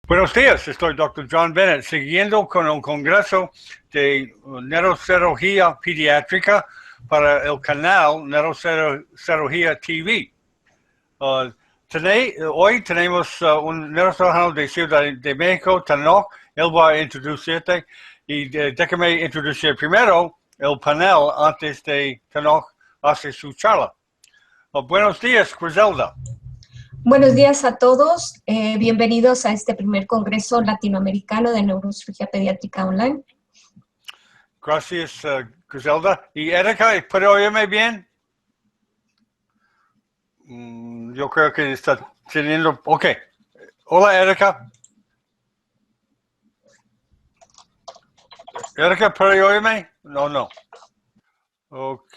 Buenos días, estoy Dr. John Bennett, siguiendo con el Congreso de Neurocirugía Pediátrica para el canal Neurocirugía TV. Hoy tenemos un neurocirujano de Ciudad de México, Tanoch. Él va a introducirte y déjame introducir primero el panel antes de Tanoch hace su charla. Buenos días, Griselda. Buenos días a todos. Bienvenidos a este primer Congreso Latinoamericano de Neurocirugía Pediátrica Online. Gracias, Griselda. ¿Y Erika, puede oírme bien? Yo creo que está teniendo... Ok. Hola, Erika. Erika, ¿puede oírme? No. Ok.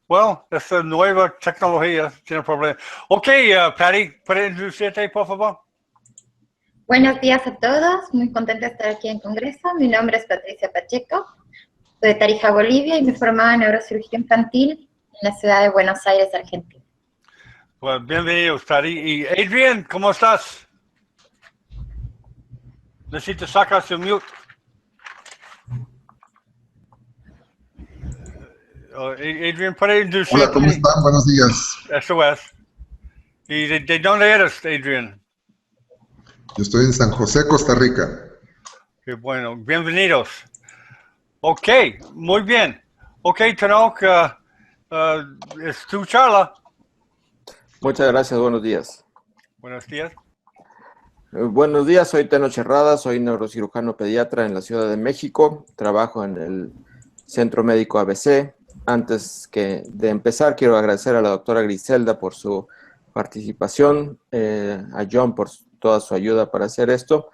Well, esta nueva tecnología tiene problemas. Ok, Patty, ¿puedes introducirte, por favor? Buenos días a todos, muy contenta de estar aquí en Congreso. Mi nombre es Patricia Pacheco, soy de Tarija, Bolivia, y me formaba en neurocirugía infantil en la ciudad de Buenos Aires, Argentina. Bueno, bienvenidos, Patty. Y Adrian, ¿cómo estás? Necesitas sacar su mute. Adrian, ¿puedes introducirte? Hola, ¿cómo están? Buenos días. Eso es. ¿Y de dónde eres, Adrian? Yo estoy en San José, Costa Rica. Qué bueno, bienvenidos. Ok, muy bien. Ok, Tanoch, es tu charla. Muchas gracias, buenos días. Buenos días. Buenos días, soy Tenoch Herrada, soy neurocirujano pediatra en la Ciudad de México, trabajo en el Centro Médico ABC. Antes de empezar, quiero agradecer a la doctora Griselda por su participación, a John por toda su ayuda para hacer esto,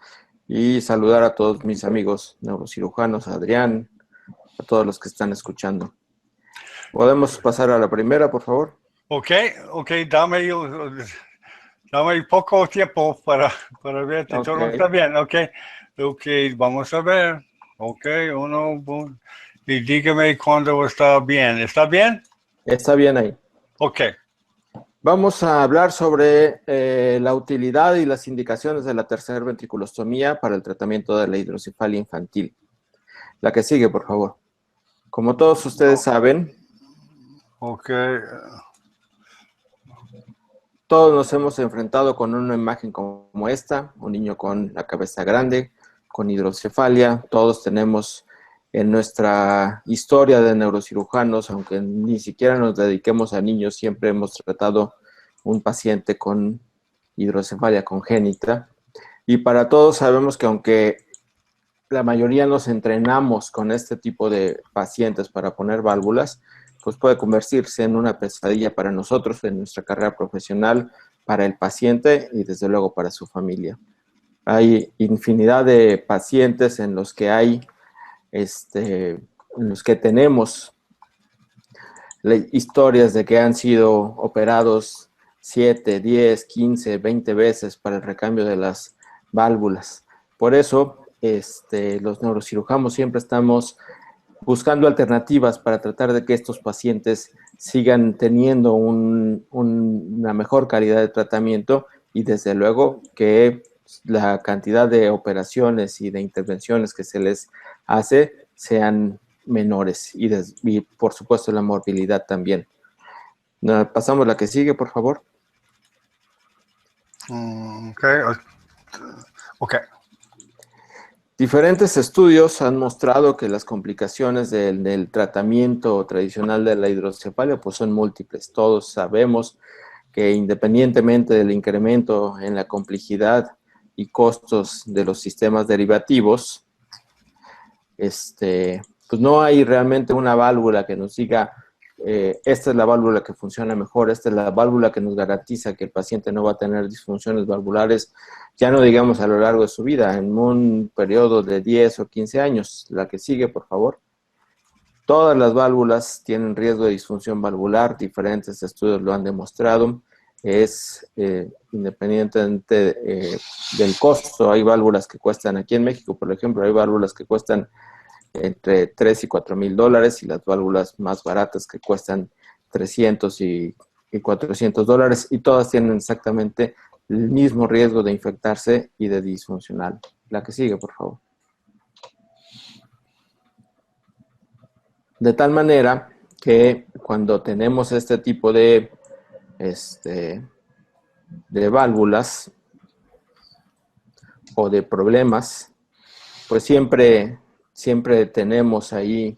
y saludar a todos mis amigos neurocirujanos, a Adrián, a todos los que están escuchando. ¿Podemos pasar a la primera, por favor? Ok, dame poco tiempo para verte. Okay. Todo está bien, ok, vamos a ver. Ok, y dígame cuando está bien. ¿Está bien? Está bien ahí. Ok. Vamos a hablar sobre la utilidad y las indicaciones de la tercera ventriculostomía para el tratamiento de la hidrocefalia infantil. La que sigue, por favor. Como todos ustedes saben, Ok. todos nos hemos enfrentado con una imagen como esta, un niño con la cabeza grande, con hidrocefalia. Todos tenemos en nuestra historia de neurocirujanos, aunque ni siquiera nos dediquemos a niños, siempre hemos tratado un paciente con hidrocefalia congénita. Y para todos sabemos que aunque la mayoría nos entrenamos con este tipo de pacientes para poner válvulas, pues puede convertirse en una pesadilla para nosotros en nuestra carrera profesional, para el paciente y desde luego para su familia. Hay infinidad de pacientes en los que tenemos historias de que han sido operados 7, 10, 15, 20 veces para el recambio de las válvulas. Por eso, los neurocirujanos siempre estamos buscando alternativas para tratar de que estos pacientes sigan teniendo una mejor calidad de tratamiento y desde luego que la cantidad de operaciones y de intervenciones que se les hace sean menores y por supuesto la morbilidad también. Pasamos a la que sigue, por favor. Ok. Diferentes estudios han mostrado que las complicaciones del tratamiento tradicional de la hidrocefalia pues son múltiples. Todos sabemos que independientemente del incremento en la complejidad y costos de los sistemas derivativos, pues no hay realmente una válvula que nos diga esta es la válvula que funciona mejor, esta es la válvula que nos garantiza que el paciente no va a tener disfunciones valvulares, ya no digamos a lo largo de su vida, en un periodo de 10 o 15 años. La que sigue, por favor. Todas las válvulas tienen riesgo de disfunción valvular, diferentes estudios lo han demostrado, es independientemente del costo. Hay válvulas que cuestan, aquí en México, por ejemplo, hay válvulas que cuestan entre 3 y 4 mil dólares y las válvulas más baratas que cuestan 300 y $400, y todas tienen exactamente el mismo riesgo de infectarse y de disfuncional. La que sigue, por favor. De tal manera que cuando tenemos este tipo de válvulas o de problemas, pues siempre tenemos ahí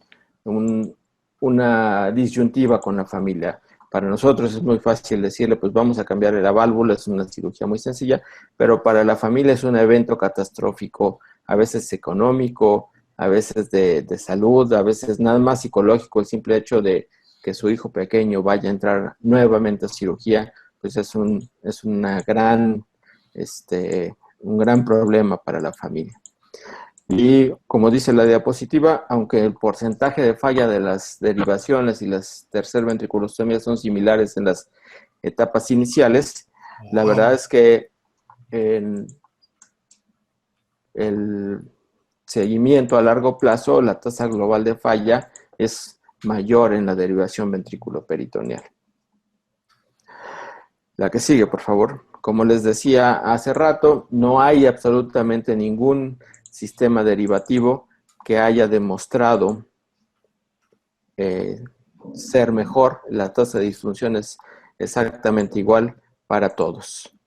una disyuntiva con la familia. Para nosotros es muy fácil decirle, pues vamos a cambiarle la válvula, es una cirugía muy sencilla, pero para la familia es un evento catastrófico, a veces económico, a veces de salud, a veces nada más psicológico. El simple hecho de que su hijo pequeño vaya a entrar nuevamente a cirugía, pues es un gran problema para la familia. Y como dice la diapositiva, aunque el porcentaje de falla de las derivaciones y las tercer ventriculostomías son similares en las etapas iniciales, la verdad es que en el seguimiento a largo plazo, la tasa global de falla es mayor en la derivación ventrículo-peritoneal. La que sigue, por favor. Como les decía hace rato, no hay absolutamente ningún sistema derivativo que haya demostrado ser mejor. La tasa de disfunción es exactamente igual para todos.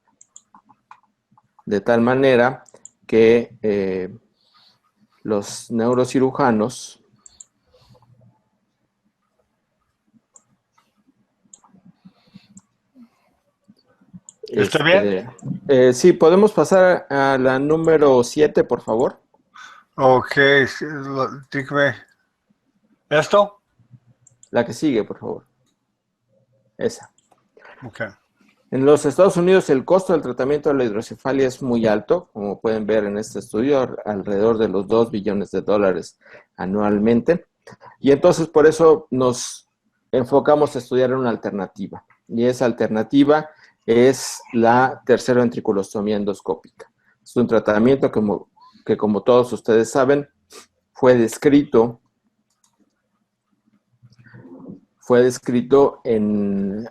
De tal manera que los neurocirujanos ¿Está bien? Sí, podemos pasar a la número 7, por favor. Ok, dígame. ¿Esto? La que sigue, por favor. Esa. Ok. En los Estados Unidos el costo del tratamiento de la hidrocefalia es muy alto, como pueden ver en este estudio, alrededor de los $2 billones anualmente. Y entonces por eso nos enfocamos a estudiar una alternativa. Y esa alternativa es la tercera ventriculostomía endoscópica. Es un tratamiento que como todos ustedes saben, fue descrito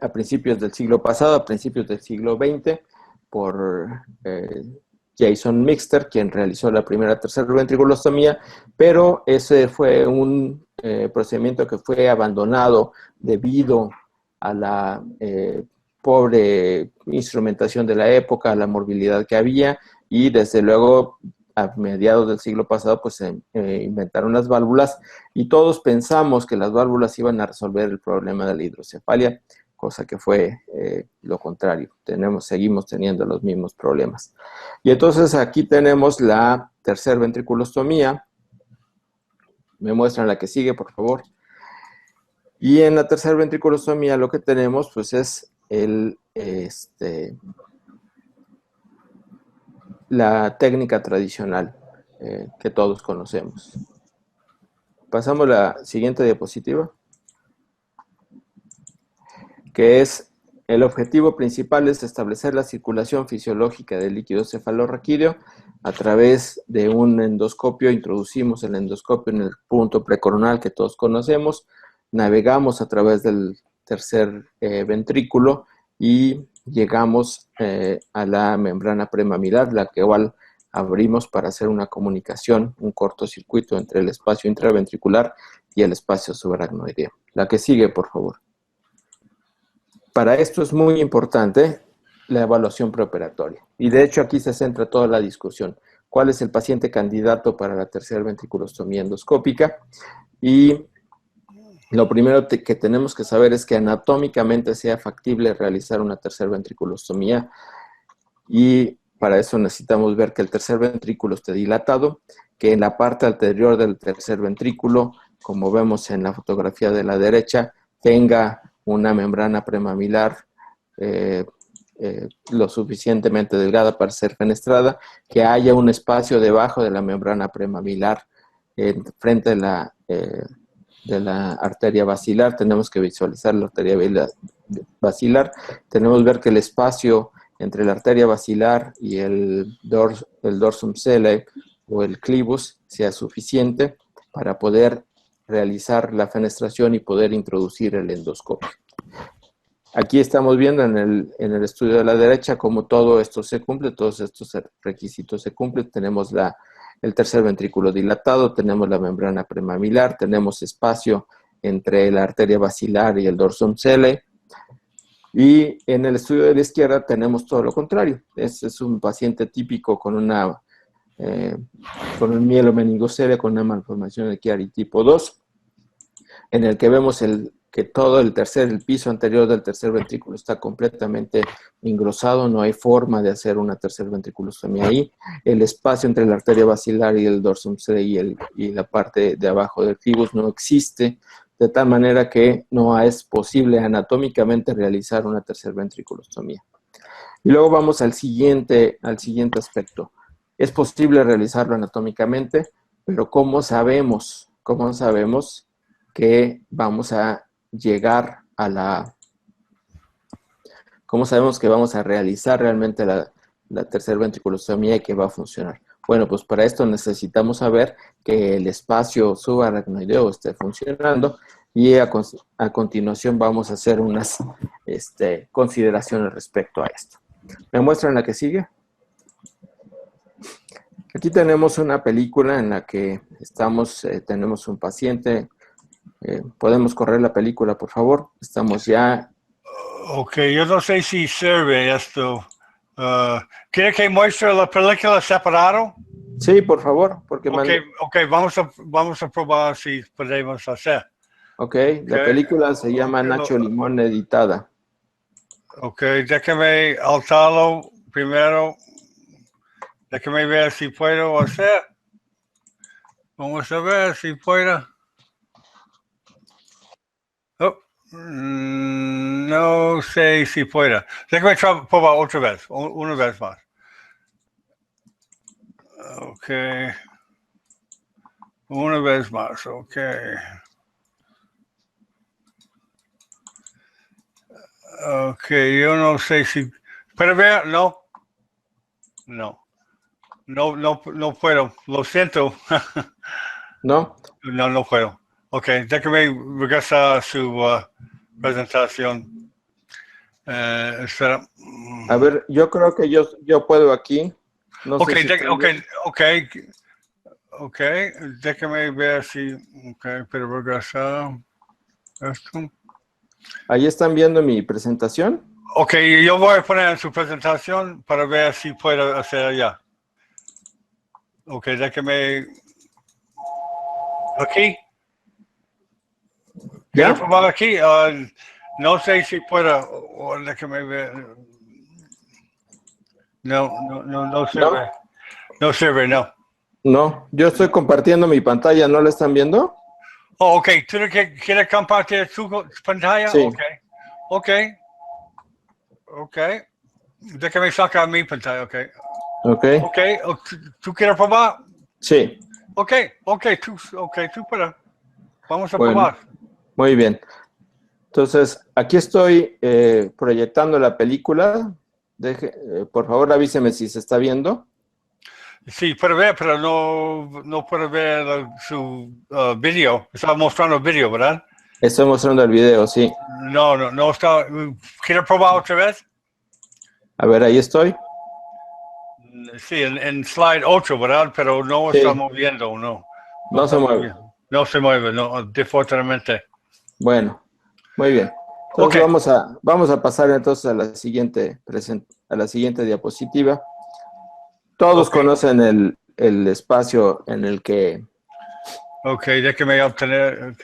a principios del siglo pasado, a principios del siglo XX, por Jason Mixter, quien realizó la primera tercera ventriculostomía, pero ese fue un procedimiento que fue abandonado debido a la pobre instrumentación de la época, a la morbilidad que había, y desde luego a mediados del siglo pasado pues se inventaron las válvulas y todos pensamos que las válvulas iban a resolver el problema de la hidrocefalia, cosa que fue lo contrario. Seguimos teniendo los mismos problemas. Y entonces aquí tenemos la tercera ventriculostomía. Me muestran la que sigue, por favor. Y en la tercera ventriculostomía lo que tenemos pues es la técnica tradicional que todos conocemos. Pasamos a la siguiente diapositiva, que es el objetivo principal es establecer la circulación fisiológica del líquido cefalorraquídeo a través de un endoscopio. Introducimos el endoscopio en el punto precoronal que todos conocemos, navegamos a través del tercer ventrículo y llegamos a la membrana premamilar, la que igual abrimos para hacer una comunicación, un cortocircuito entre el espacio intraventricular y el espacio subaracnoideo. La que sigue, por favor. Para esto es muy importante la evaluación preoperatoria. Y de hecho aquí se centra toda la discusión. ¿Cuál es el paciente candidato para la tercera ventriculostomía endoscópica? Y lo primero que tenemos que saber es que anatómicamente sea factible realizar una tercera ventriculostomía, y para eso necesitamos ver que el tercer ventrículo esté dilatado, que en la parte anterior del tercer ventrículo, como vemos en la fotografía de la derecha, tenga una membrana premamilar lo suficientemente delgada para ser fenestrada, que haya un espacio debajo de la membrana premamilar frente de la arteria basilar. Tenemos que visualizar la arteria basilar. Tenemos que ver que el espacio entre la arteria basilar y el dorsum cellae o el clivus sea suficiente para poder realizar la fenestración y poder introducir el endoscopio. Aquí estamos viendo en el estudio de la derecha cómo todo esto se cumple, todos estos requisitos se cumplen. Tenemos el tercer ventrículo dilatado, tenemos la membrana premamilar, tenemos espacio entre la arteria basilar y el dorsum cele. Y en el estudio de la izquierda tenemos todo lo contrario. Este es un paciente típico con con un mielomeningocele, con una malformación de Chiari tipo 2, en el que vemos que todo el piso anterior del tercer ventrículo está completamente engrosado, no hay forma de hacer una tercer ventriculostomía ahí. El espacio entre la arteria basilar y el dorsum cele y la parte de abajo del clivus no existe, de tal manera que no es posible anatómicamente realizar una tercer ventriculostomía. Y luego vamos al siguiente aspecto. Es posible realizarlo anatómicamente, pero ¿cómo sabemos que vamos a llegar ¿cómo sabemos que vamos a realizar realmente la tercer ventriculostomía y que va a funcionar? Bueno, pues para esto necesitamos saber que el espacio subaracnoideo esté funcionando y a continuación vamos a hacer unas consideraciones respecto a esto. ¿Me muestran la que sigue? Aquí tenemos una película en la que tenemos un paciente. ¿Podemos correr la película, por favor? Estamos ya... Ok, yo no sé si sirve esto. ¿Quiere que muestre la película separado? Sí, por favor, porque... Ok, vamos a probar si podemos hacer. Ok, la película se llama Nacho Limón editada. Ok, déjame alzarlo primero. Déjame ver si puedo hacer. Vamos a ver si puedo. Oh, no sé si puedo. Déjame probar otra vez, una vez más. Ok. Una vez más, ok. Ok, yo no sé si... ¿Puede ver? No. No puedo. Lo siento. ¿No? No puedo. Ok, déjame regresar a su presentación. Espera. A ver, yo creo que yo puedo aquí. No sé si ok. Déjame ver si... Ok, pero regresar esto. Ahí están viendo mi presentación. Ok, yo voy a poner en su presentación para ver si puedo hacer allá. Ok, déjame... Aquí. ¿Quiero probar aquí? No sé si puedo. Déjame ver. No sirve. No sirve, no. No, yo estoy compartiendo mi pantalla. ¿No la están viendo? Oh, ok. ¿Tú quieres compartir su pantalla? Sí. Ok. Déjame sacar mi pantalla, ok. Ok. ¿Tú quieres probar? Sí. Ok, tú puedes. Vamos a Bueno, probar. muy bien. Entonces, aquí estoy proyectando la película. Por favor, avíseme si se está viendo. Sí, puede ver, pero no puede ver su video. Estaba mostrando el video, ¿verdad? Estoy mostrando el video, sí. No está. ¿Quiere probar otra vez? A ver, ahí estoy. Sí, en slide 8, ¿verdad? Pero no Sí. está moviendo, no. No se mueve. No se mueve, no, desafortunadamente. Bueno, muy bien. Entonces vamos a pasar entonces a la siguiente diapositiva. Todos conocen el espacio en el que... Ok, déjame obtener...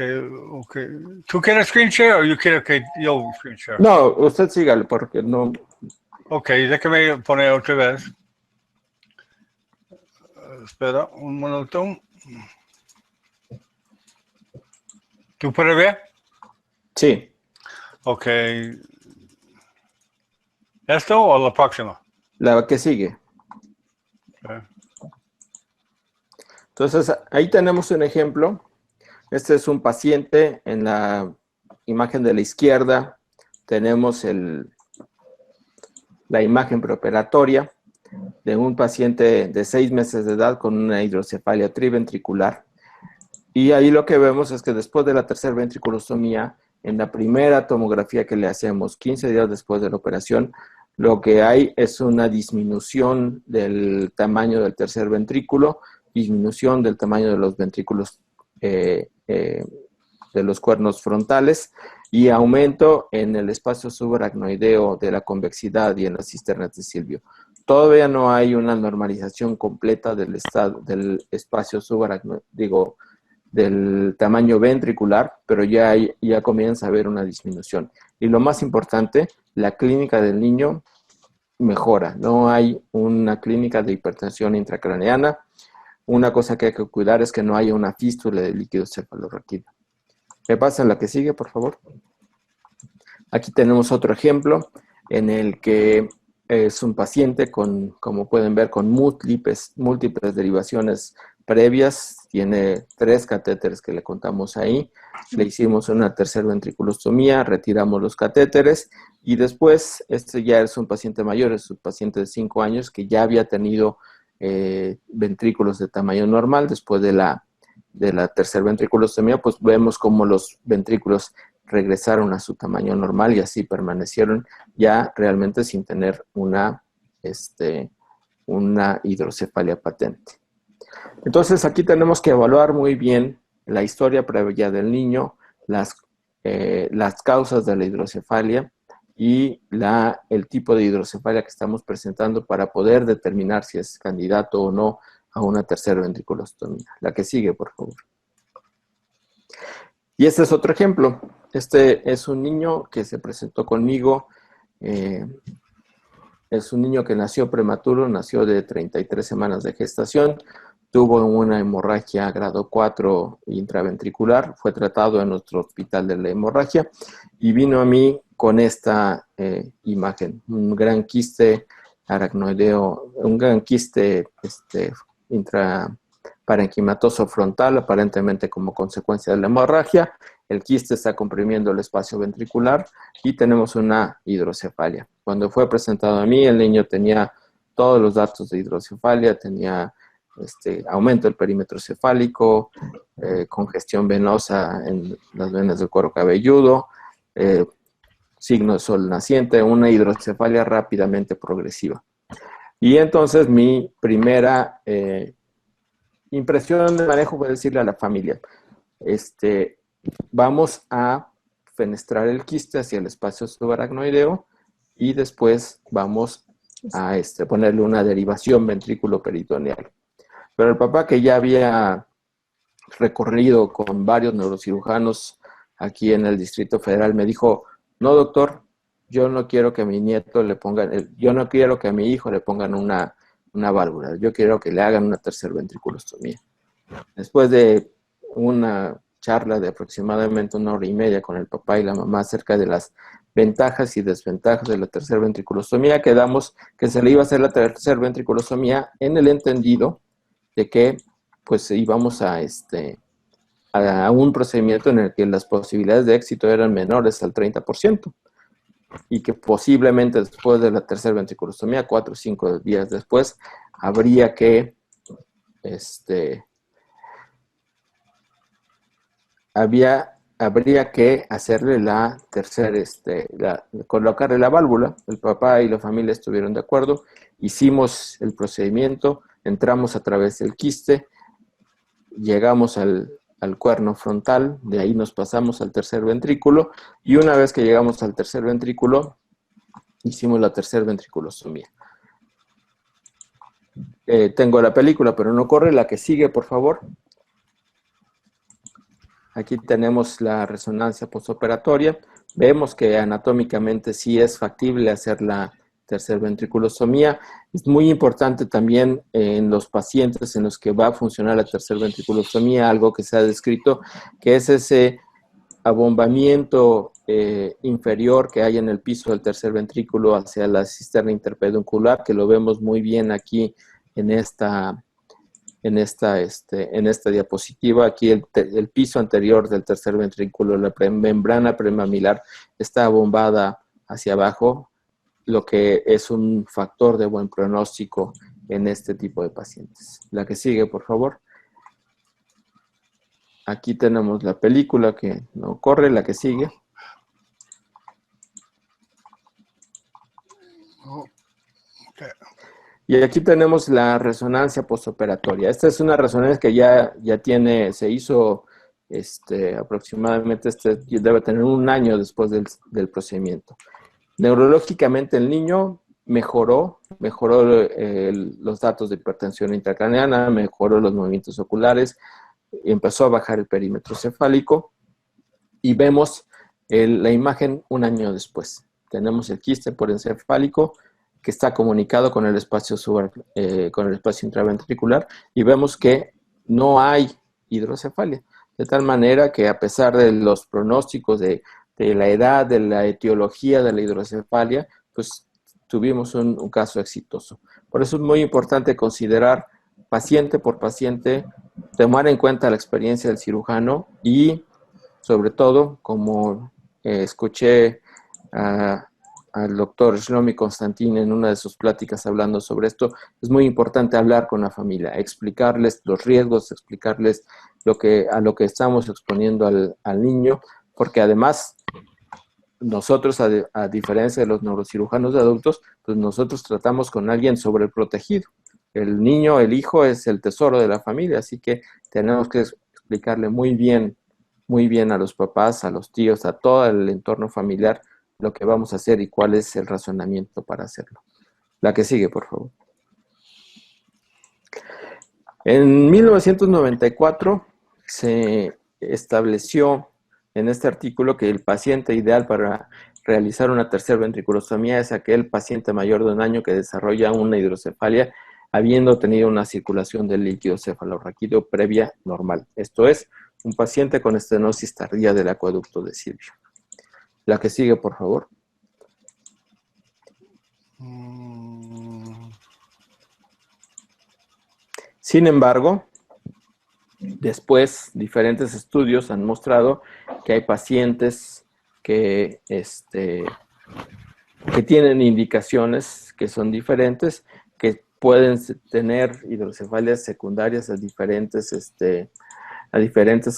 Okay. ¿Tú quieres screen share o yo quiero que yo screen share? No, usted sígale porque no... Ok, déjame poner otra vez. Espera un minuto. ¿Tú puedes ver? Sí. Ok. ¿Esto o la próxima? La que sigue. Okay. Entonces, ahí tenemos un ejemplo. Este es un paciente. En la imagen de la izquierda tenemos la imagen preoperatoria de un paciente de 6 meses de edad con una hidrocefalia triventricular. Y ahí lo que vemos es que después de la tercera ventriculostomía, en la primera tomografía que le hacemos 15 días después de la operación, lo que hay es una disminución del tamaño del tercer ventrículo, disminución del tamaño de los ventrículos de los cuernos frontales y aumento en el espacio subaracnoideo de la convexidad y en las cisternas de Silvio. Todavía no hay una normalización completa del espacio subaracnoideo, del tamaño ventricular, pero ya comienza a haber una disminución. Y lo más importante, la clínica del niño mejora. No hay una clínica de hipertensión intracraneana. Una cosa que hay que cuidar es que no haya una fístula de líquido cefalorraquídeo. ¿Me pasan la que sigue, por favor? Aquí tenemos otro ejemplo en el que es un paciente con, como pueden ver, con múltiples derivaciones previas. Tiene 3 catéteres que le contamos ahí. Le hicimos una tercer ventriculostomía, retiramos los catéteres y después, este ya es un paciente mayor, es un paciente de 5 años que ya había tenido ventrículos de tamaño normal. Después de la tercer ventriculostomía, pues vemos cómo los ventrículos regresaron a su tamaño normal y así permanecieron ya realmente sin tener una hidrocefalia patente. Entonces aquí tenemos que evaluar muy bien la historia previa del niño, las causas de la hidrocefalia y el tipo de hidrocefalia que estamos presentando para poder determinar si es candidato o no a una tercera ventriculostomía. La que sigue, por favor. Y este es otro ejemplo. Este es un niño que se presentó conmigo. Es un niño que nació prematuro, nació de 33 semanas de gestación. Tuvo una hemorragia grado 4 intraventricular. Fue tratado en nuestro hospital de la hemorragia y vino a mí con esta imagen. Un gran quiste aracnoideo, un gran quiste intraparenquimatoso frontal, aparentemente como consecuencia de la hemorragia. El quiste está comprimiendo el espacio ventricular y tenemos una hidrocefalia. Cuando fue presentado a mí, el niño tenía todos los datos de hidrocefalia, tenía aumento del perímetro cefálico, congestión venosa en las venas del cuero cabelludo, signo de sol naciente, una hidrocefalia rápidamente progresiva. Y entonces mi primera impresión de manejo fue decirle a la familia, vamos a fenestrar el quiste hacia el espacio subaracnoideo y después vamos a ponerle una derivación ventrículo-peritoneal. Pero el papá, que ya había recorrido con varios neurocirujanos aquí en el Distrito Federal, me dijo, no, doctor, yo no quiero que a mi nieto le pongan, yo no quiero que a mi hijo le pongan una válvula, yo quiero que le hagan una tercer ventriculostomía. Después de una charla de aproximadamente 1 hora y media con el papá y la mamá acerca de las ventajas y desventajas de la tercer ventriculostomía, quedamos que se le iba a hacer la tercer ventriculostomía en el entendido de que pues íbamos a un procedimiento en el que las posibilidades de éxito eran menores al 30% y que posiblemente después de la tercera ventriculostomía, 4 o 5 días después, habría que habría que hacerle la tercera, colocarle la válvula. El papá y la familia estuvieron de acuerdo, hicimos el procedimiento, entramos a través del quiste, llegamos al cuerno frontal, de ahí nos pasamos al tercer ventrículo, y una vez que llegamos al tercer ventrículo, hicimos la tercer ventriculostomía. Tengo la película, pero no corre. La que sigue, por favor. Aquí tenemos la resonancia postoperatoria. Vemos que anatómicamente sí es factible hacer la tercer ventriculostomía. Es muy importante también en los pacientes en los que va a funcionar la tercer ventriculostomía, algo que se ha descrito, que es ese abombamiento inferior que hay en el piso del tercer ventrículo hacia la cisterna interpeduncular, que lo vemos muy bien aquí en esta diapositiva. Aquí el piso anterior del tercer ventrículo, la membrana premamilar, está abombada hacia abajo, lo que es un factor de buen pronóstico en este tipo de pacientes. La que sigue, por favor. Aquí tenemos la película que no corre, la que sigue. Okay. Y aquí tenemos la resonancia postoperatoria. Esta es una resonancia que ya se hizo aproximadamente, debe tener un año después del procedimiento. Neurológicamente el niño mejoró los datos de hipertensión intracraneana, mejoró los movimientos oculares, empezó a bajar el perímetro cefálico y vemos la imagen un año después. Tenemos el quiste porencefálico que está comunicado con el espacio intraventricular y vemos que no hay hidrocefalia. De tal manera que a pesar de los pronósticos de la edad, de la etiología de la hidrocefalia, pues tuvimos un caso exitoso. Por eso es muy importante considerar paciente por paciente, tomar en cuenta la experiencia del cirujano y, sobre todo, como escuché al doctor Shlomi Constantin en una de sus pláticas hablando sobre esto, es muy importante hablar con la familia, explicarles los riesgos, explicarles a lo que estamos exponiendo al niño, porque además nosotros, a diferencia de los neurocirujanos de adultos, pues nosotros tratamos con alguien sobreprotegido. El niño, el hijo, es el tesoro de la familia, así que tenemos que explicarle muy bien a los papás, a los tíos, a todo el entorno familiar, lo que vamos a hacer y cuál es el razonamiento para hacerlo. La que sigue, por favor. En 1994 se estableció en este artículo que el paciente ideal para realizar una tercera ventriculostomía es aquel paciente mayor de 1 año que desarrolla una hidrocefalia habiendo tenido una circulación del líquido cefalorraquídeo previa normal. Esto es, un paciente con estenosis tardía del acueducto de Silvio. La que sigue, por favor. Sin embargo, después diferentes estudios han mostrado que hay pacientes que tienen indicaciones que son diferentes, que pueden tener hidrocefalias secundarias a diferentes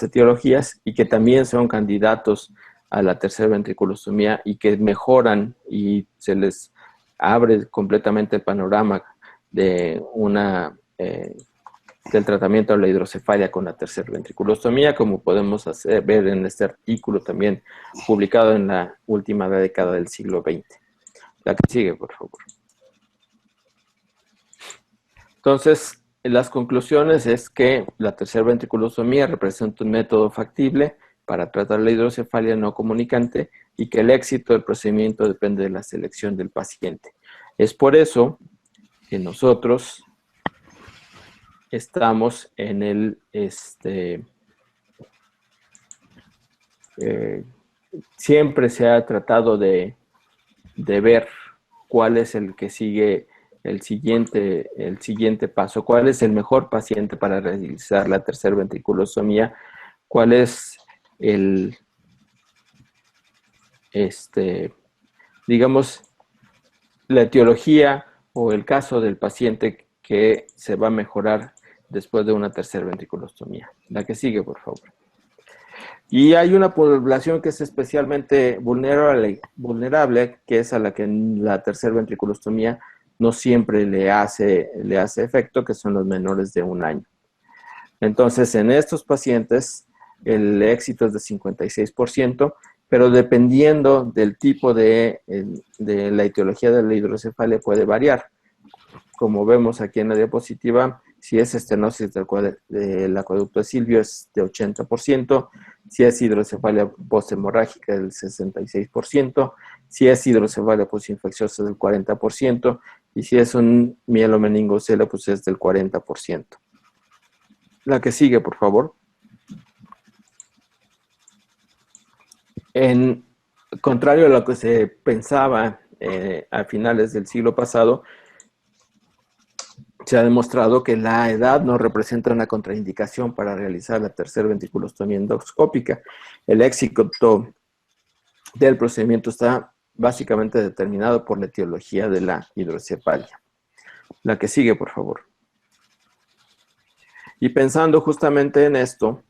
etiologías y que también son candidatos a la tercera ventriculostomía y que mejoran y se les abre completamente el panorama de del tratamiento de la hidrocefalia con la tercera ventriculostomía, como podemos ver en este artículo también publicado en la última década del siglo XX. La que sigue, por favor. Entonces, las conclusiones es que la tercera ventriculostomía representa un método factible para tratar la hidrocefalia no comunicante y que el éxito del procedimiento depende de la selección del paciente. Es por eso que nosotros estamos en el siempre se ha tratado de ver cuál es el que sigue el siguiente paso, cuál es el mejor paciente para realizar la tercera ventriculostomía, cuál es digamos, la etiología o el caso del paciente que se va a mejorar después de una tercera ventriculostomía. La que sigue, por favor. Y hay una población que es especialmente vulnerable, que es a la que la tercera ventriculostomía no siempre le hace efecto, que son los menores de 1 año. Entonces, en estos pacientes, el éxito es de 56%, pero dependiendo del tipo de la etiología de la hidrocefalia puede variar. Como vemos aquí en la diapositiva, si es estenosis del acueducto de Silvio es de 80%, si es hidrocefalia posthemorrágica del 66%, si es hidrocefalia postinfecciosa del 40%, y si es un mielomeningocele, pues es del 40%. La que sigue, por favor. En contrario a lo que se pensaba a finales del siglo pasado, se ha demostrado que la edad no representa una contraindicación para realizar la tercera ventriculostomía endoscópica. El éxito del procedimiento está básicamente determinado por la etiología de la hidrocefalia. La que sigue, por favor. Y pensando justamente en esto,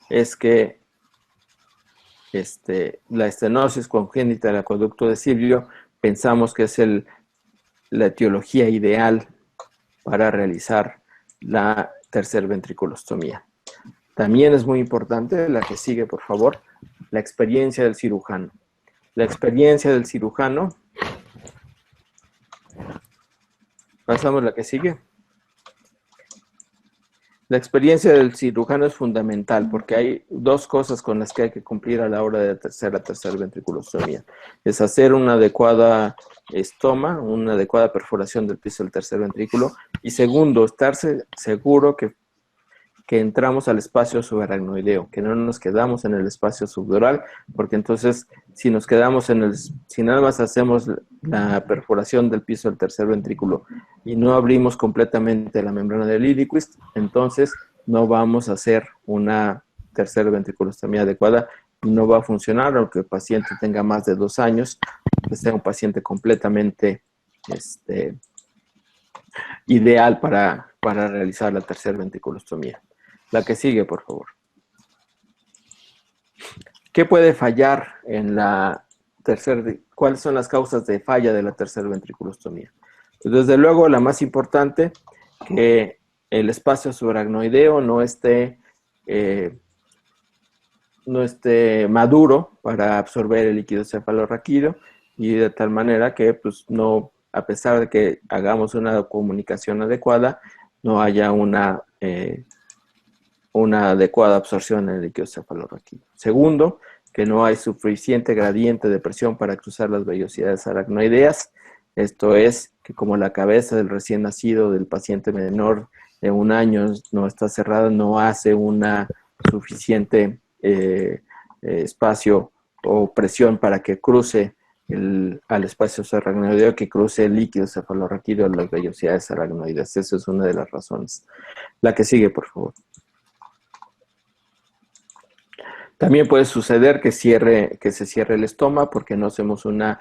es que la estenosis congénita del acueducto de Silvio pensamos que es la etiología ideal para realizar la tercer ventriculostomía. También es muy importante, la que sigue, por favor, la experiencia del cirujano. La experiencia del cirujano, pasamos a la que sigue. La experiencia del cirujano es fundamental porque hay dos cosas con las que hay que cumplir a la hora de hacer la tercera ventriculostomía. Es hacer una adecuada estoma, una adecuada perforación del piso del tercer ventrículo, y segundo, estarse seguro que entramos al espacio subaracnoideo, que no nos quedamos en el espacio subdural, porque entonces si nos quedamos si nada más hacemos la perforación del piso del tercer ventrículo y no abrimos completamente la membrana del Liliequist, entonces no vamos a hacer una tercera ventriculostomía adecuada y no va a funcionar, aunque el paciente tenga más de 2 años, que sea un paciente completamente ideal para realizar la tercera ventriculostomía. La que sigue, por favor. ¿Qué puede fallar en la tercera? ¿Cuáles son las causas de falla de la tercera ventriculostomía? Pues desde luego, la más importante, que el espacio subaracnoideo no esté maduro para absorber el líquido cefalorraquídeo, y de tal manera que, pues, no, a pesar de que hagamos una comunicación adecuada, no haya una adecuada absorción en el líquido cefalorraquídeo. Segundo, que no hay suficiente gradiente de presión para cruzar las vellosidades aracnoideas. Esto es, que como la cabeza del recién nacido del paciente menor de 1 año no está cerrada, no hace una suficiente espacio o presión para que cruce al espacio aracnoideo, que cruce el líquido cefalorraquídeo a las vellosidades aracnoideas. Esa es una de las razones. La que sigue, por favor. También puede suceder que se cierre el estoma porque no hacemos una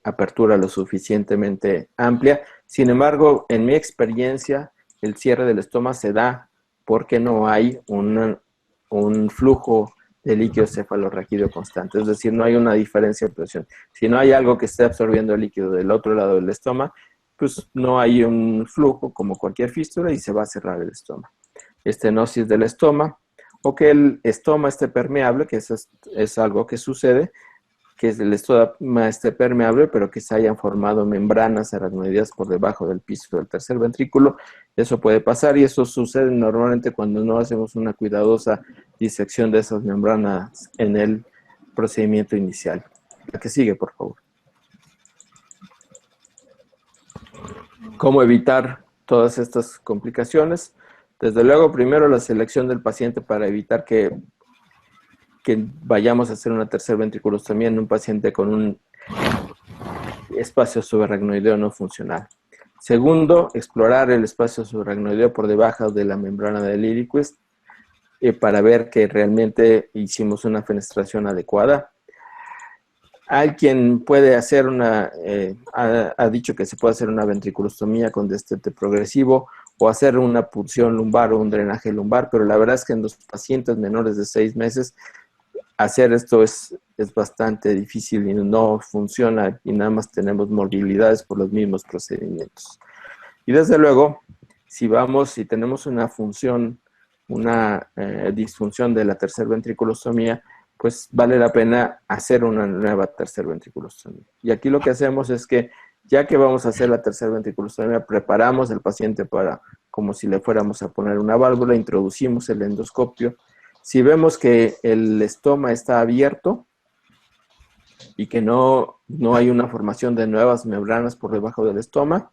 apertura lo suficientemente amplia. Sin embargo, en mi experiencia, el cierre del estoma se da porque no hay un flujo de líquido cefalorraquídeo constante. Es decir, no hay una diferencia de presión. Si no hay algo que esté absorbiendo el líquido del otro lado del estoma, pues no hay un flujo como cualquier fístula y se va a cerrar el estoma. Estenosis del estoma, o que el estoma esté permeable, que eso es algo que sucede, que el estoma esté permeable, pero que se hayan formado membranas aracnoideas por debajo del piso del tercer ventrículo. Eso puede pasar, y eso sucede normalmente cuando no hacemos una cuidadosa disección de esas membranas en el procedimiento inicial. La que sigue, por favor. ¿Cómo evitar todas estas complicaciones? Desde luego, primero la selección del paciente para evitar que vayamos a hacer una tercera ventriculostomía en un paciente con un espacio subaracnoideo no funcional. Segundo, explorar el espacio subaracnoideo por debajo de la membrana del Liliequist para ver que realmente hicimos una fenestración adecuada. Hay quien puede hacer ha dicho que se puede hacer una ventriculostomía con destete progresivo o hacer una punción lumbar o un drenaje lumbar, pero la verdad es que en los pacientes menores de 6 meses hacer esto es bastante difícil y no funciona, y nada más tenemos morbilidades por los mismos procedimientos. Y desde luego, si tenemos una disfunción de la tercera ventriculostomía, pues vale la pena hacer una nueva tercera ventriculostomía. Y aquí lo que hacemos es que, ya que vamos a hacer la tercera ventriculostomía, preparamos al paciente como si le fuéramos a poner una válvula, introducimos el endoscopio. Si vemos que el estoma está abierto y que no hay una formación de nuevas membranas por debajo del estoma,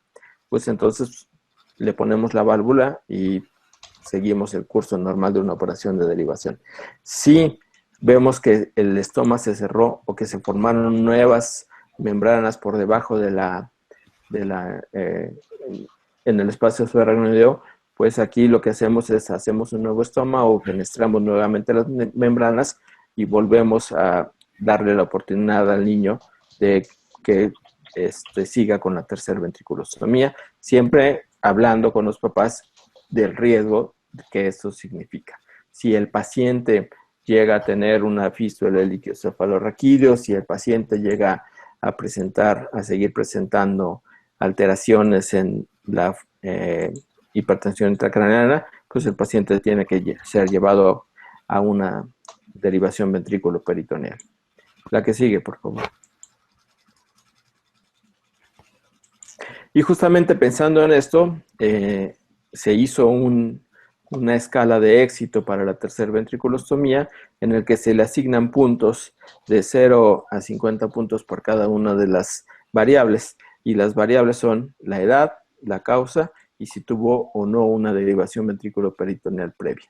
pues entonces le ponemos la válvula y seguimos el curso normal de una operación de derivación. Si vemos que el estoma se cerró o que se formaron nuevas membranas por debajo en el espacio subaracnoideo, pues aquí lo que hacemos es hacemos un nuevo estoma o fenestramos nuevamente las membranas y volvemos a darle la oportunidad al niño de que siga con la tercera ventriculostomía, siempre hablando con los papás del riesgo que esto significa. Si el paciente llega a tener una fístula del líquido cefalorraquídeo, si el paciente llega a seguir presentando alteraciones en la hipertensión intracraneana, pues el paciente tiene que ser llevado a una derivación ventrículo-peritoneal. La que sigue, por favor. Y justamente pensando en esto, se hizo una escala de éxito para la tercera ventriculostomía en el que se le asignan puntos de 0 a 50 puntos por cada una de las variables. Y las variables son la edad, la causa y si tuvo o no una derivación ventrículo-peritoneal previa.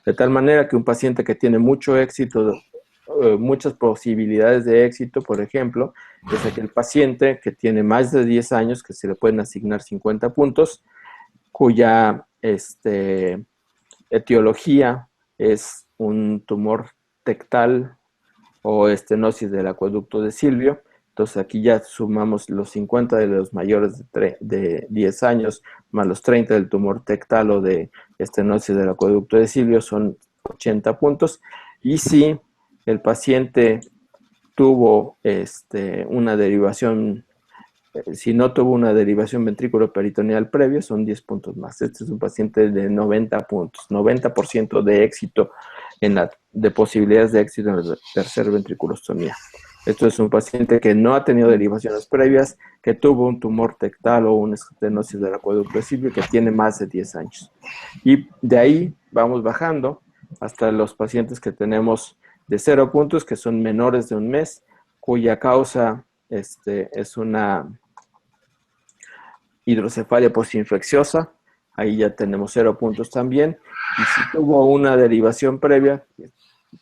De tal manera que un paciente que tiene mucho éxito, muchas posibilidades de éxito, por ejemplo, es aquel paciente que tiene más de 10 años, que se le pueden asignar 50 puntos, cuya etiología es un tumor tectal o estenosis del acueducto de Silvio. Entonces aquí ya sumamos los 50 de los mayores de 10 años, más los 30 del tumor tectal o de estenosis del acueducto de Silvio, son 80 puntos. Y si el paciente tuvo una derivación, si no tuvo una derivación ventrículo-peritoneal previa, son 10 puntos más. Este es un paciente de 90 puntos, 90% de éxito, de posibilidades de éxito en la tercera ventriculostomía. Esto es un paciente que no ha tenido derivaciones previas, que tuvo un tumor tectal o una estenosis del acueducto de Silvio, que tiene más de 10 años. Y de ahí vamos bajando hasta los pacientes que tenemos de 0 puntos, que son menores de un mes, cuya causa es una hidrocefalia postinfecciosa. Ahí ya tenemos 0 puntos también. Y si tuvo una derivación previa,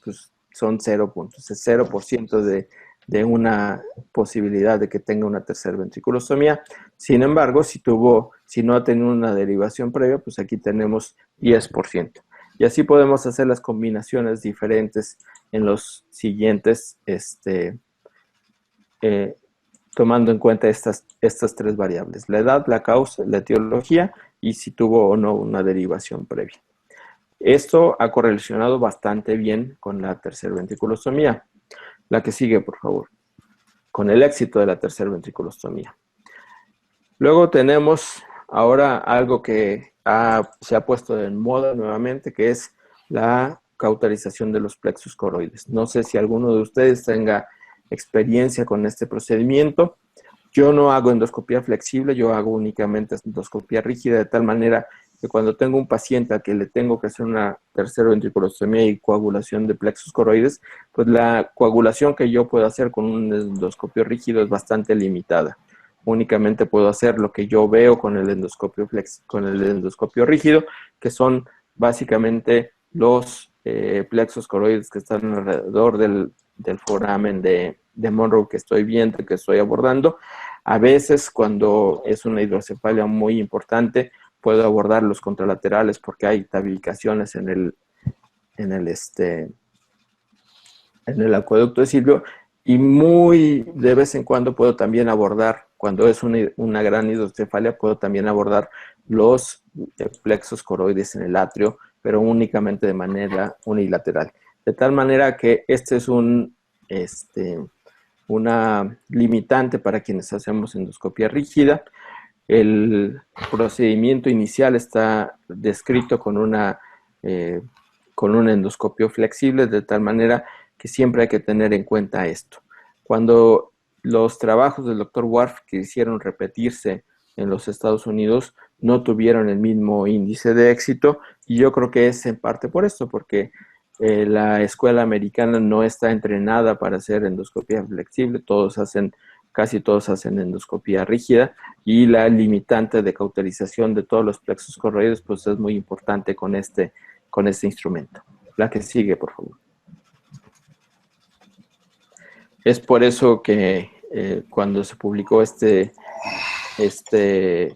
pues son 0 puntos. Es 0% de una posibilidad de que tenga una tercera ventriculostomía. Sin embargo, si no ha tenido una derivación previa, pues aquí tenemos 10%. Y así podemos hacer las combinaciones diferentes en los siguientes, tomando en cuenta estas 3 variables: la edad, la causa, la etiología y si tuvo o no una derivación previa. Esto ha correlacionado bastante bien con la tercera ventriculostomía. La que sigue, por favor, con el éxito de la tercera ventriculostomía. Luego tenemos ahora algo que se ha puesto en moda nuevamente, que es la cauterización de los plexos coroides. No sé si alguno de ustedes tenga experiencia con este procedimiento. Yo no hago endoscopía flexible, yo hago únicamente endoscopía rígida, de tal manera que cuando tengo un paciente al que le tengo que hacer una tercera ventriculostomía y coagulación de plexos coroides, pues la coagulación que yo puedo hacer con un endoscopio rígido es bastante limitada. Únicamente puedo hacer lo que yo veo con el endoscopio rígido, que son básicamente los plexos coroides que están alrededor del foramen de Monro que estoy viendo, que estoy abordando. A veces, cuando es una hidrocefalia muy importante, puedo abordar los contralaterales porque hay tabicaciones en el acueducto de Silvio, y muy de vez en cuando puedo también abordar, cuando es una gran hidrocefalia, puedo también abordar los plexos coroides en el atrio, pero únicamente de manera unilateral. De tal manera que este es una limitante para quienes hacemos endoscopia rígida. El procedimiento inicial está descrito con un endoscopio flexible, de tal manera que siempre hay que tener en cuenta esto. Cuando los trabajos del Dr. Warf quisieron repetirse en los Estados Unidos, no tuvieron el mismo índice de éxito, y yo creo que es en parte por esto, porque la escuela americana no está entrenada para hacer endoscopia flexible, casi todos hacen endoscopia rígida, y la limitante de cauterización de todos los plexos coroides pues es muy importante con este instrumento. La que sigue, por favor. Es por eso que cuando se publicó este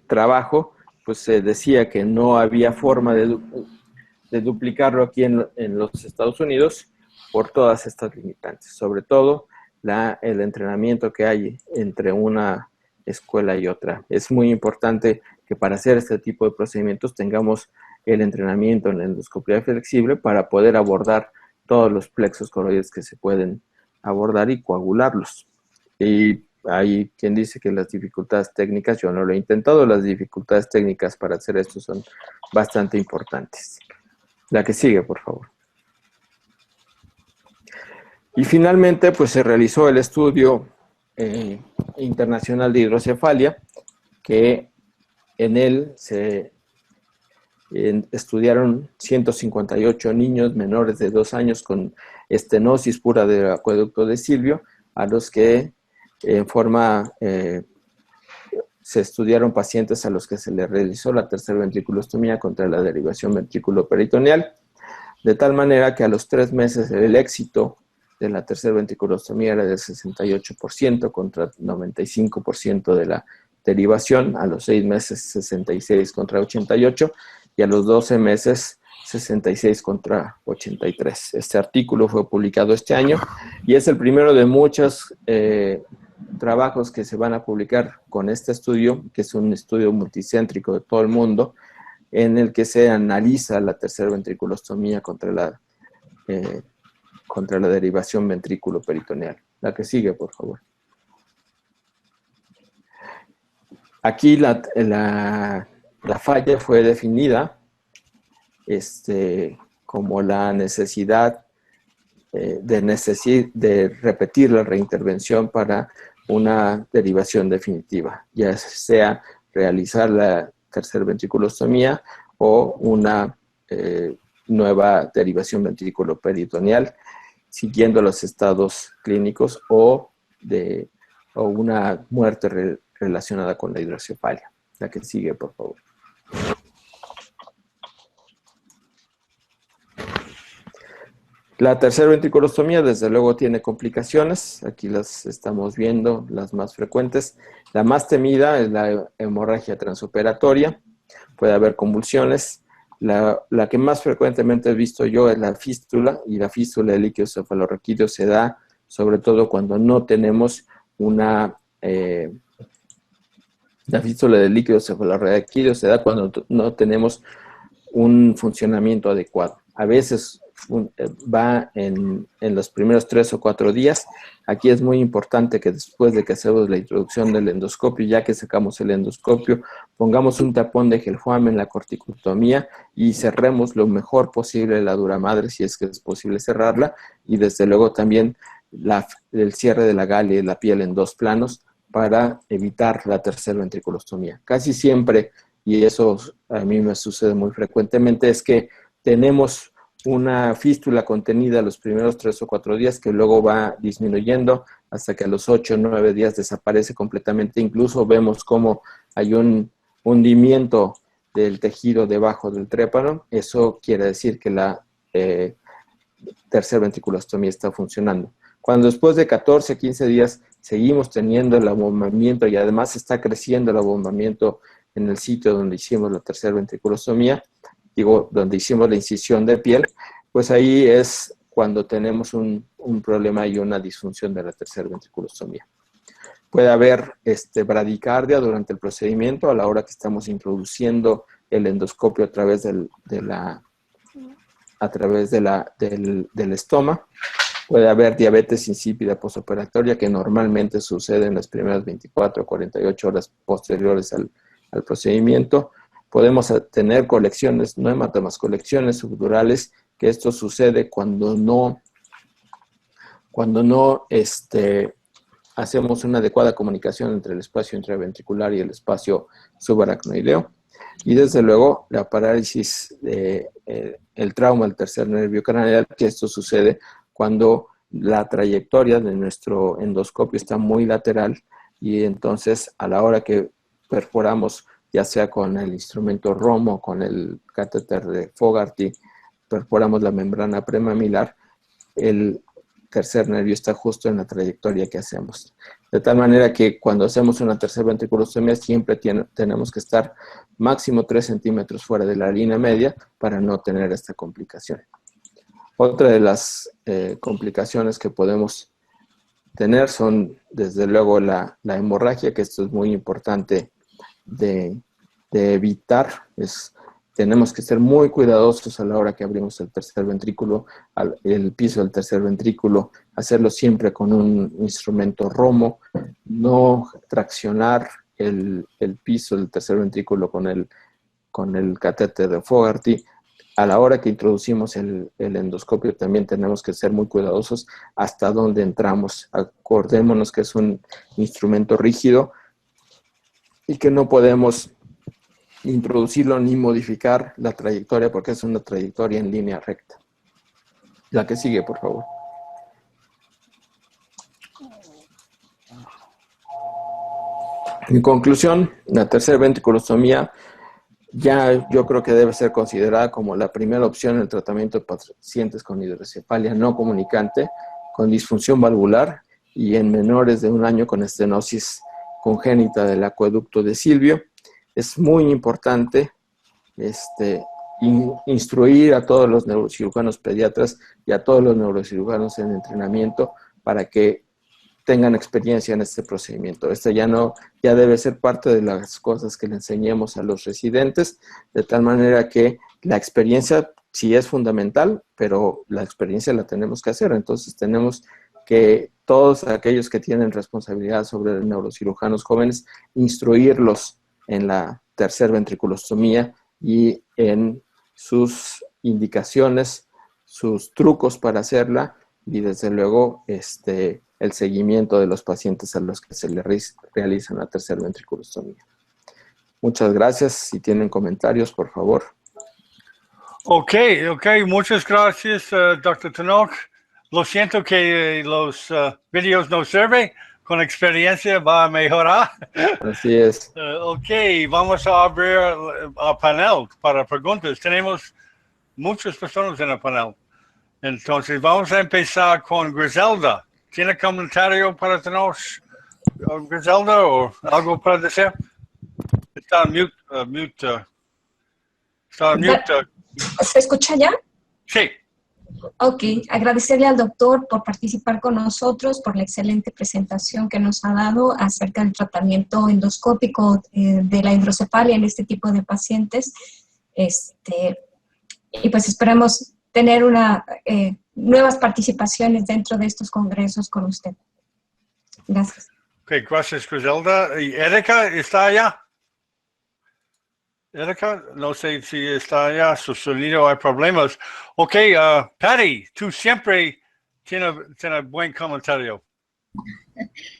trabajo, pues se decía que no había forma de duplicarlo aquí en los Estados Unidos por todas estas limitantes, sobre todo el entrenamiento que hay entre una escuela y otra. Es muy importante que para hacer este tipo de procedimientos tengamos el entrenamiento en la endoscopia flexible para poder abordar todos los plexos coroides que se pueden abordar y coagularlos. Y hay quien dice que las dificultades técnicas, yo no lo he intentado, las dificultades técnicas para hacer esto son bastante importantes. La que sigue, por favor. Y finalmente, pues se realizó el estudio internacional de hidrocefalia, que en él se estudiaron 158 niños menores de 2 años con estenosis pura del acueducto de Silvio, a los que en forma se estudiaron pacientes a los que se les realizó la tercera ventriculostomía contra la derivación ventrículo-peritoneal, de tal manera que a los 3 meses el éxito de la tercera ventriculostomía era del 68% contra 95% de la derivación, a los 6 meses 66 contra 88 y a los 12 meses 66 contra 83. Este artículo fue publicado este año y es el primero de muchos trabajos que se van a publicar con este estudio, que es un estudio multicéntrico de todo el mundo, en el que se analiza la tercera ventriculostomía contra la derivación ventrículo-peritoneal. La que sigue, por favor. Aquí la falla fue definida como la necesidad de repetir la reintervención para una derivación definitiva, ya sea realizar la tercera ventriculostomía o una nueva derivación ventrículo-peritoneal siguiendo los estados clínicos o una muerte relacionada con la hidrocefalia. La que sigue, por favor. La tercera ventriculostomía, desde luego, tiene complicaciones. Aquí las estamos viendo, las más frecuentes. La más temida es la hemorragia transoperatoria. Puede haber convulsiones. La que más frecuentemente he visto yo es la fístula, y la fístula del líquido cefalorraquídeo se da sobre todo cuando no tenemos la fístula del líquido cefalorraquídeo se da cuando no tenemos un funcionamiento adecuado. A veces va en los primeros 3 o 4 días. Aquí es muy importante que después de que hacemos la introducción del endoscopio, ya que sacamos el endoscopio, pongamos un tapón de Gelfoam en la corticotomía y cerremos lo mejor posible la dura madre, si es que es posible cerrarla, y desde luego también el cierre de la galia y la piel en 2 planos para evitar la tercera ventriculostomía. Casi siempre, y eso a mí me sucede muy frecuentemente, es que tenemos una fístula contenida los primeros 3 o 4 días que luego va disminuyendo hasta que a los 8 o 9 días desaparece completamente. Incluso vemos cómo hay un hundimiento del tejido debajo del trépano. Eso quiere decir que la tercera ventriculostomía está funcionando. Cuando después de 14, 15 días seguimos teniendo el abombamiento y además está creciendo el abombamiento en el sitio donde hicimos la tercera ventriculostomía, donde hicimos la incisión de piel, pues ahí es cuando tenemos un problema y una disfunción de la tercera ventriculostomía. Puede haber bradicardia durante el procedimiento a la hora que estamos introduciendo el endoscopio a través del estoma. Puede haber diabetes insípida postoperatoria que normalmente sucede en las primeras 24 o 48 horas posteriores al procedimiento. Podemos tener colecciones, no hematomas, colecciones subdurales, que esto sucede cuando no hacemos una adecuada comunicación entre el espacio intraventricular y el espacio subaracnoideo. Y desde luego la parálisis, el trauma del tercer nervio craneal, que esto sucede cuando la trayectoria de nuestro endoscopio está muy lateral y entonces a la hora que perforamos, ya sea con el instrumento ROM o con el catéter de Fogarty, perforamos la membrana premamilar, el tercer nervio está justo en la trayectoria que hacemos. De tal manera que cuando hacemos una tercera ventriculostomía siempre tenemos que estar máximo 3 centímetros fuera de la línea media para no tener esta complicación. Otra de las complicaciones que podemos tener son, desde luego, la hemorragia, que esto es muy importante de evitar. Es tenemos que ser muy cuidadosos a la hora que abrimos el tercer ventrículo, el piso del tercer ventrículo, hacerlo siempre con un instrumento Romo, no traccionar el piso del tercer ventrículo con el catéter de Fogarty. A la hora que introducimos el endoscopio también tenemos que ser muy cuidadosos hasta dónde entramos. Acordémonos que es un instrumento rígido y que no podemos introducirlo ni modificar la trayectoria porque es una trayectoria en línea recta. La que sigue, por favor. En conclusión, la tercera ventriculostomía ya yo creo que debe ser considerada como la primera opción en el tratamiento de pacientes con hidrocefalia no comunicante, con disfunción valvular y en menores de 1 año con estenosis congénita del acueducto de Silvio. Es muy importante instruir a todos los neurocirujanos pediatras y a todos los neurocirujanos en entrenamiento para que tengan experiencia en este procedimiento. Ya debe ser parte de las cosas que le enseñemos a los residentes, de tal manera que la experiencia sí es fundamental, pero la experiencia la tenemos que hacer. Entonces tenemos que todos aquellos que tienen responsabilidad sobre neurocirujanos jóvenes, instruirlos en la tercer ventriculostomía y en sus indicaciones, sus trucos para hacerla y desde luego el seguimiento de los pacientes a los que se les realiza la tercer ventriculostomía. Muchas gracias. Si tienen comentarios, por favor. Ok, muchas gracias, Dr. Tanoch. Lo siento que los videos no sirven. Con experiencia va a mejorar. Así es. Ok, vamos a abrir el panel para preguntas. Tenemos muchas personas en el panel. Entonces, vamos a empezar con Griselda. ¿Tiene comentario para Tanoch, Griselda, o algo para decir? Está en mute. Está en mute. ¿Se escucha ya? Sí. Ok, agradecerle al doctor por participar con nosotros, por la excelente presentación que nos ha dado acerca del tratamiento endoscópico de la hidrocefalia en este tipo de pacientes. Y pues esperamos tener nuevas participaciones dentro de estos congresos con usted. Gracias. Ok, gracias, Griselda. ¿Y Erika está allá? Erika, no sé si está allá, su sonido hay problemas. Ok, Patty, tú siempre tienes buen comentario.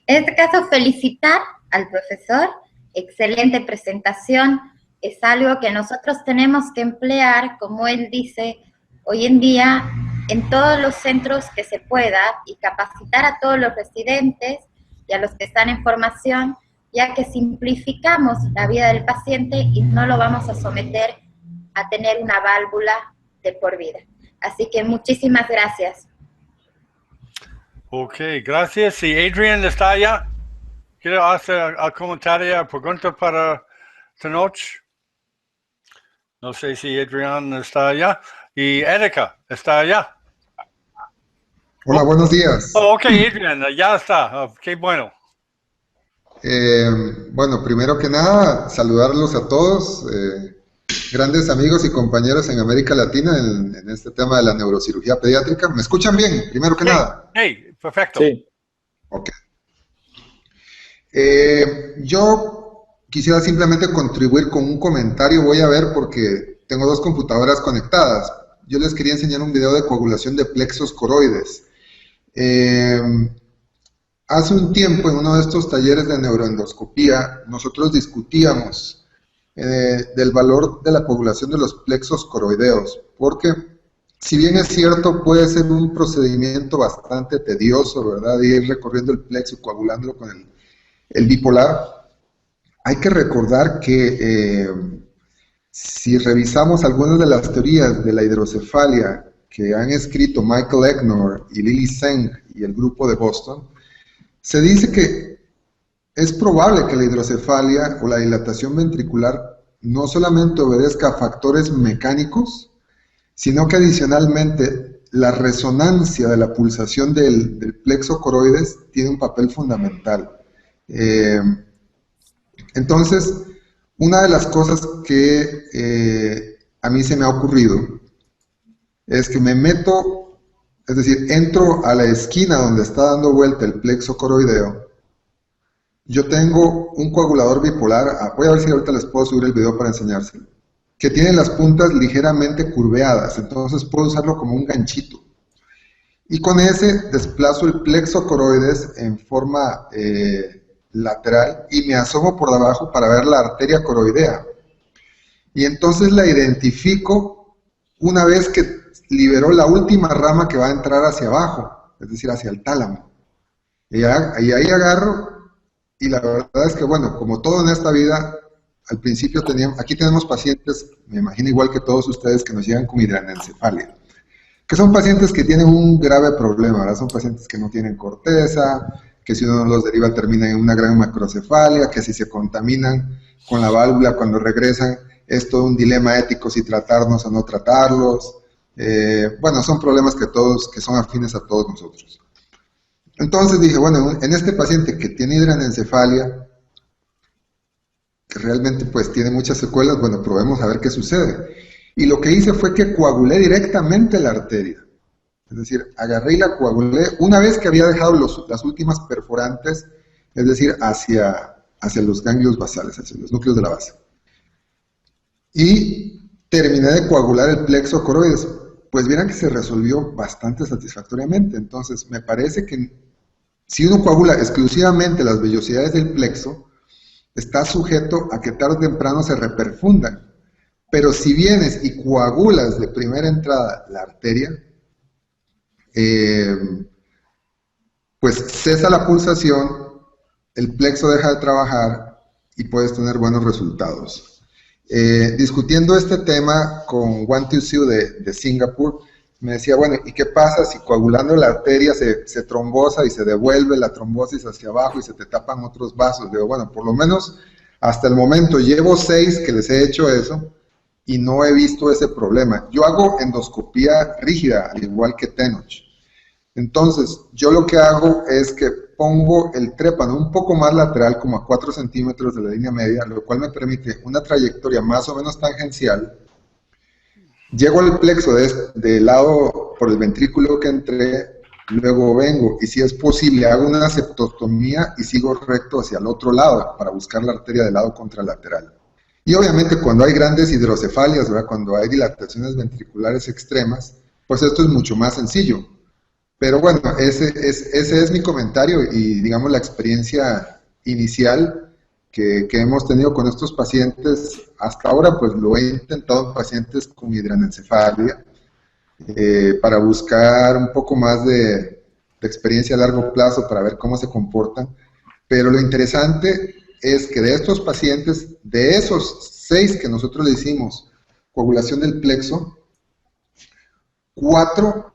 En este caso, felicitar al profesor, excelente presentación, es algo que nosotros tenemos que emplear, como él dice, hoy en día en todos los centros que se pueda y capacitar a todos los residentes y a los que están en formación, ya que simplificamos la vida del paciente y no lo vamos a someter a tener una válvula de por vida. Así que muchísimas gracias. Ok, gracias. ¿Y Adrian está allá? ¿Quiere hacer el comentario, pregunta para Tanoch? No sé si Adrian está allá. ¿Y Erika está allá? Hola, buenos días. Oh, ok, Adrian, ya está. Qué bueno. Bueno, primero que nada, saludarlos a todos, grandes amigos y compañeros en América Latina en este tema de la neurocirugía pediátrica. ¿Me escuchan bien, primero que nada? Hey, perfecto. Sí. Ok. Yo quisiera simplemente contribuir con un comentario, voy a ver porque tengo 2 computadoras conectadas. Yo les quería enseñar un video de coagulación de plexos coroides. Hace un tiempo, en uno de estos talleres de neuroendoscopía, nosotros discutíamos del valor de la coagulación de los plexos coroideos, porque si bien es cierto, puede ser un procedimiento bastante tedioso, ¿verdad?, de ir recorriendo el plexo y coagulándolo con el bipolar, hay que recordar que si revisamos algunas de las teorías de la hidrocefalia que han escrito Michael Ecknor y Lili Zeng y el grupo de Boston, se dice que es probable que la hidrocefalia o la dilatación ventricular no solamente obedezca a factores mecánicos, sino que adicionalmente la resonancia de la pulsación del plexo coroides tiene un papel fundamental. Entonces, una de las cosas que a mí se me ha ocurrido es que me meto, es decir, entro a la esquina donde está dando vuelta el plexo coroideo. Yo tengo un coagulador bipolar, voy a ver si ahorita les puedo subir el video para enseñárselo, que tiene las puntas ligeramente curveadas, entonces puedo usarlo como un ganchito. Y con ese desplazo el plexo coroides en forma lateral y me asomo por debajo para ver la arteria coroidea. Y entonces la identifico una vez que liberó la última rama que va a entrar hacia abajo, es decir, hacia el tálamo. Y ahí agarro, y la verdad es que, bueno, como todo en esta vida, al principio aquí tenemos pacientes, me imagino igual que todos ustedes, que nos llegan con hidranencefalia, que son pacientes que tienen un grave problema, ¿verdad? Son pacientes que no tienen corteza, que si uno no los deriva terminan en una gran macrocefalia, que si se contaminan con la válvula cuando regresan, es todo un dilema ético si tratarnos o no tratarlos. Bueno, son problemas que son afines a todos nosotros. Entonces dije, bueno, en este paciente que tiene hidranencefalia, que realmente pues tiene muchas secuelas, bueno, probemos a ver qué sucede. Y lo que hice fue que coagulé directamente la arteria. Es decir, agarré y la coagulé una vez que había dejado las últimas perforantes, es decir, hacia los ganglios basales, hacia los núcleos de la base. Y terminé de coagular el plexo coroides. Pues vieran que se resolvió bastante satisfactoriamente. Entonces, me parece que si uno coagula exclusivamente las vellosidades del plexo, está sujeto a que tarde o temprano se reperfundan. Pero si vienes y coagulas de primera entrada la arteria, pues cesa la pulsación, el plexo deja de trabajar y puedes tener buenos resultados. Discutiendo este tema con Wan Tu Siu de Singapur, me decía, bueno, ¿y qué pasa si coagulando la arteria se trombosa y se devuelve la trombosis hacia abajo y se te tapan otros vasos? Digo, bueno, por lo menos hasta el momento llevo 6 que les he hecho eso y no he visto ese problema. Yo hago endoscopía rígida, al igual que Tenoch. Entonces, yo lo que hago es que pongo el trépano un poco más lateral, como a 4 centímetros de la línea media, lo cual me permite una trayectoria más o menos tangencial. Llego al plexo del lado por el ventrículo que entré, luego vengo y si es posible hago una septostomía y sigo recto hacia el otro lado para buscar la arteria del lado contralateral. Y obviamente cuando hay grandes hidrocefalias, ¿verdad? Cuando hay dilataciones ventriculares extremas, pues esto es mucho más sencillo. Pero bueno, ese es mi comentario y digamos la experiencia inicial que hemos tenido con estos pacientes. Hasta ahora pues lo he intentado en pacientes con hidranencefalia para buscar un poco más de experiencia a largo plazo para ver cómo se comportan. Pero lo interesante es que de estos pacientes, de esos 6 que nosotros le hicimos coagulación del plexo, 4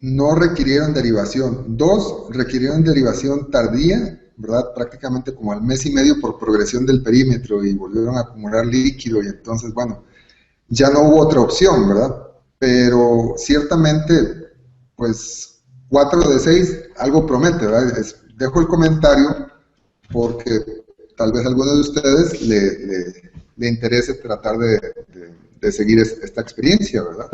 no requirieron derivación, 2 requirieron derivación tardía, ¿verdad? Prácticamente como al mes y medio por progresión del perímetro y volvieron a acumular líquido y entonces, bueno, ya no hubo otra opción, ¿verdad? Pero ciertamente, pues 4 de 6 algo promete, ¿verdad? Dejo el comentario porque tal vez a alguno de ustedes le interese tratar de seguir esta experiencia, ¿verdad?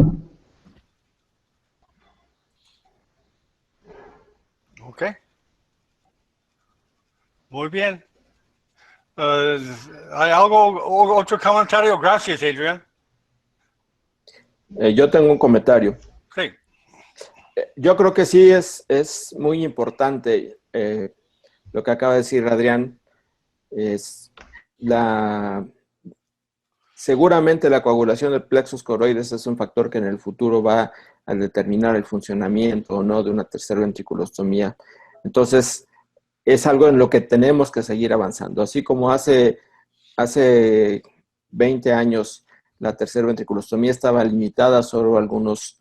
Ok. Muy bien. ¿Hay otro comentario? Gracias, Adrián. Yo tengo un comentario. Sí. Yo creo que sí es muy importante lo que acaba de decir Adrián. Seguramente la coagulación del plexus coroides es un factor que en el futuro va a determinar el funcionamiento o no de una tercera ventriculostomía. Entonces, es algo en lo que tenemos que seguir avanzando. Así como hace 20 años la tercera ventriculostomía estaba limitada solo a algunos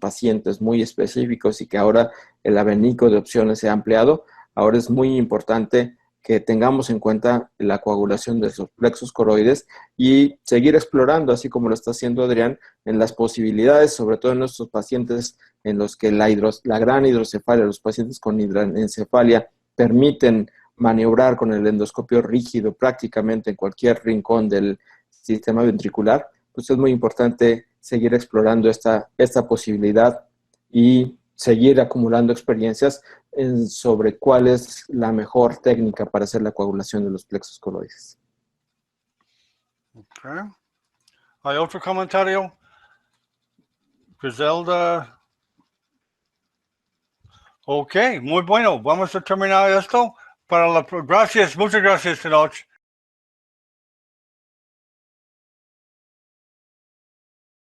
pacientes muy específicos y que ahora el abanico de opciones se ha ampliado, ahora es muy importante que tengamos en cuenta la coagulación de los plexos coroides y seguir explorando, así como lo está haciendo Adrián, en las posibilidades, sobre todo en nuestros pacientes en los que la gran hidrocefalia, los pacientes con hidranencefalia, permiten maniobrar con el endoscopio rígido prácticamente en cualquier rincón del sistema ventricular, pues es muy importante seguir explorando esta posibilidad y seguir acumulando experiencias sobre cuál es la mejor técnica para hacer la coagulación de los plexos coroides. Okay. ¿Hay otro comentario? Griselda. Ok, muy bueno. Vamos a terminar esto. Gracias, muchas gracias, Tenoch.